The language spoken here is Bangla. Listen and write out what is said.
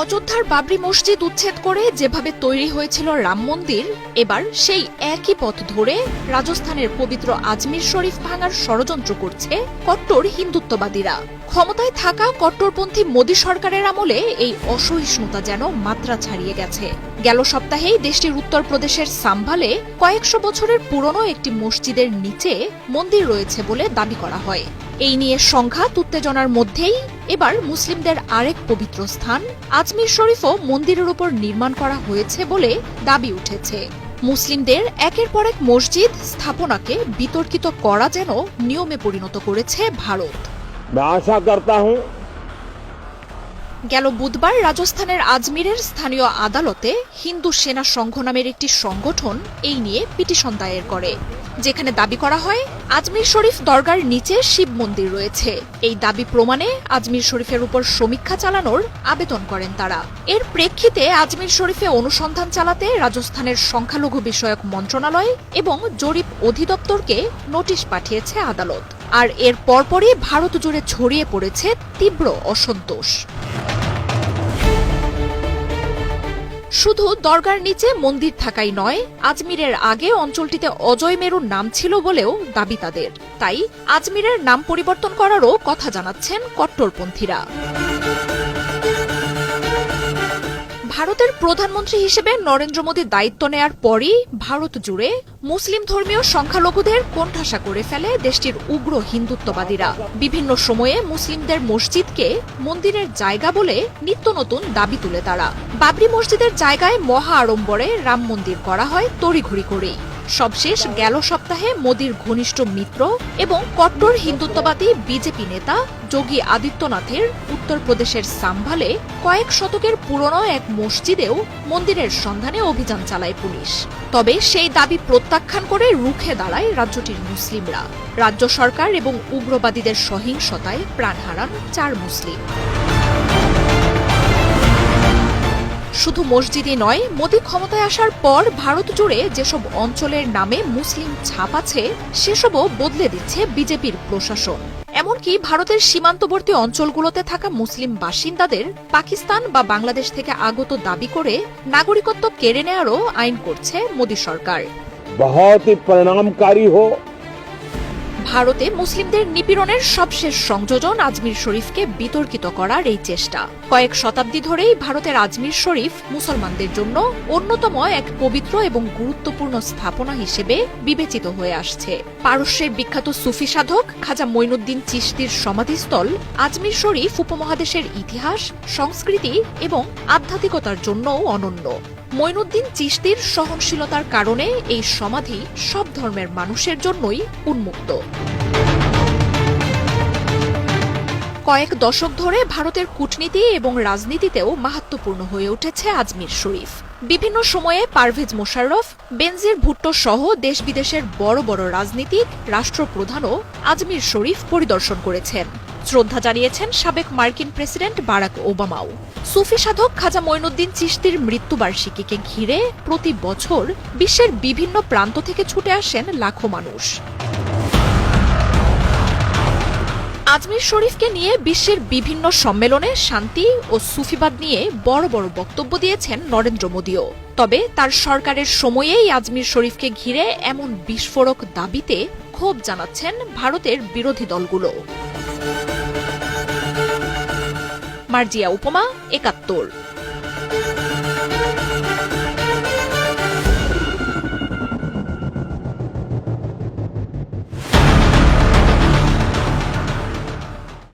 অযোধ্যার বাবরি মসজিদ উচ্ছেদ করে যেভাবে তৈরি হয়েছিল রাম মন্দির, এবার সেই একই পথ ধরে রাজস্থানের পবিত্র আজমির শরীফ ভাঙার ষড়যন্ত্র করছে কট্টর হিন্দুত্ববাদীরা। ক্ষমতায় থাকা কট্টরপন্থী মোদী সরকারের আমলে এই অসহিষ্ণুতা যেন মাত্রা ছাড়িয়ে গেছে। গেল সপ্তাহেই দেশটির উত্তরপ্রদেশের সাম্ভালে কয়েকশো বছরের পুরনো একটি মসজিদের নিচে মন্দির রয়েছে বলে দাবি করা হয়। এই নিয়ে সংঘাত উত্তেজনার মধ্যেই এবার মুসলিমদের আরেক পবিত্র স্থান আজমির শরীফও মন্দিরের উপর নির্মাণ করা হয়েছে বলে দাবি উঠেছে। মুসলিমদের একের পর এক মসজিদ স্থাপনাকে বিতর্কিত করা যেন নিয়মে পরিণত করেছে ভারত। গেল বুধবার রাজস্থানের আজমিরের স্থানীয় আদালতে হিন্দু সেনা সংঘ নামের একটি সংগঠন এই নিয়ে পিটিশন দায়ের করে, যেখানে দাবি করা হয় আজমির শরীফ দরগার নিচে শিব মন্দির রয়েছে। এই দাবি প্রমাণে আজমির শরীফের উপর সমীক্ষা চালানোর আবেদন করেন তারা। এর প্রেক্ষিতে আজমির শরীফে অনুসন্ধান চালাতে রাজস্থানের সংখ্যালঘু বিষয়ক মন্ত্রণালয় এবং জরিপ অধিদপ্তরকে নোটিশ পাঠিয়েছে আদালত। আর এর পরপরই ভারত জুড়ে ছড়িয়ে পড়েছে তীব্র অসন্তোষ। শুধু দরগার নিচে মন্দির থাকাই নয়, আজমিরের আগে অঞ্চলটিতে অজয় মেরুর নাম ছিল বলেও দাবি তাদের। তাই আজমিরের নাম পরিবর্তন করারও কথা জানাচ্ছেন কট্টরপন্থীরা। ভারতের প্রধানমন্ত্রী হিসেবে নরেন্দ্র মোদী দায়িত্ব নেয়ার পরই ভারত জুড়ে মুসলিম ধর্মীয় সংখ্যালঘুদের কোণঠাসা করে ফেলে দেশটির উগ্র হিন্দুত্ববাদীরা। বিভিন্ন সময়ে মুসলিমদের মসজিদকে মন্দিরের জায়গা বলে নিত্য নতুন দাবি তুলে তারা। বাবরি মসজিদের জায়গায় মহা আড়ম্বরে রাম মন্দির করা হয় তড়িঘড়ি করেই। সবশেষ গেল সপ্তাহে মোদীর ঘনিষ্ঠ মিত্র এবং কট্টর হিন্দুত্ববাদী বিজেপি নেতা যোগী আদিত্যনাথের উত্তরপ্রদেশের সাম্ভালে কয়েক শতকের পুরনো এক মসজিদেও মন্দিরের সন্ধানে অভিযান চালায় পুলিশ। তবে সেই দাবি প্রত্যাখ্যান করে রুখে দাঁড়ায় রাজ্যটির মুসলিমরা। রাজ্য সরকার এবং উগ্রবাদীদের সহিংসতায় প্রাণ হারান 4 মুসলিম। শুধু মসজিদই নয়, মোদী ক্ষমতায় আসার পর ভারত জুড়ে যেসব অঞ্চলের নামে মুসলিম ছাপ আছে সেসবও বদলে দিচ্ছে বিজেপির প্রশাসন। এমনকি ভারতের সীমান্তবর্তী অঞ্চলগুলোতে থাকা মুসলিম বাসিন্দাদের পাকিস্তান বা বাংলাদেশ থেকে আগত দাবি করে নাগরিকত্ব কেড়ে নেওয়ারও আইন করছে মোদী সরকার। ভারতে মুসলিমদের নিপীড়নের সবশেষ সংযোজন আজমির শরীফকে বিতর্কিত করার এই চেষ্টা। কয়েক শতাব্দী ধরেই ভারতের আজমির শরীফ মুসলমানদের জন্য অন্যতম এক পবিত্র এবং গুরুত্বপূর্ণ স্থাপনা হিসেবে বিবেচিত হয়ে আসছে। পারস্যের বিখ্যাত সুফি সাধক খাজা মঈনুদ্দিন চিশতির সমাধিস্থল আজমির শরীফ উপমহাদেশের ইতিহাস, সংস্কৃতি এবং আধ্যাত্মিকতার জন্যও অনন্য। মঈনুদ্দিন চিশতির সহনশীলতার কারণে এই সমাধি সব ধর্মের মানুষের জন্যই উন্মুক্ত। কয়েক দশক ধরে ভারতের কূটনীতি এবং রাজনীতিতেও মাহাত্ম্যপূর্ণ হয়ে উঠেছে আজমির শরীফ। বিভিন্ন সময়ে পারভেজ মোশাররফ, বেনজির ভুট্টো সহ দেশ বিদেশের বড় বড় রাজনীতিক, রাষ্ট্রপ্রধানও আজমির শরীফ পরিদর্শন করেছেন। শ্রদ্ধা জানিয়েছেন সাবেক মার্কিন প্রেসিডেন্ট বারাক ওবামাও। সুফি সাধক খাজা মঈনুদ্দিন চিশতির মৃত্যুবার্ষিকীকে ঘিরে প্রতি বছর বিশ্বের বিভিন্ন প্রান্ত থেকে ছুটে আসেন লাখো মানুষ। আজমির শরীফকে নিয়ে বিশ্বের বিভিন্ন সম্মেলনে শান্তি ও সুফিবাদ নিয়ে বড় বড় বক্তব্য দিয়েছেন নরেন্দ্র মোদীও। তবে তার সরকারের সময়েই আজমির শরীফকে ঘিরে এমন বিস্ফোরক দাবিতে ক্ষোভ জানাচ্ছেন ভারতের বিরোধী দলগুলো। মার্জিয়া উপমা, ৭১।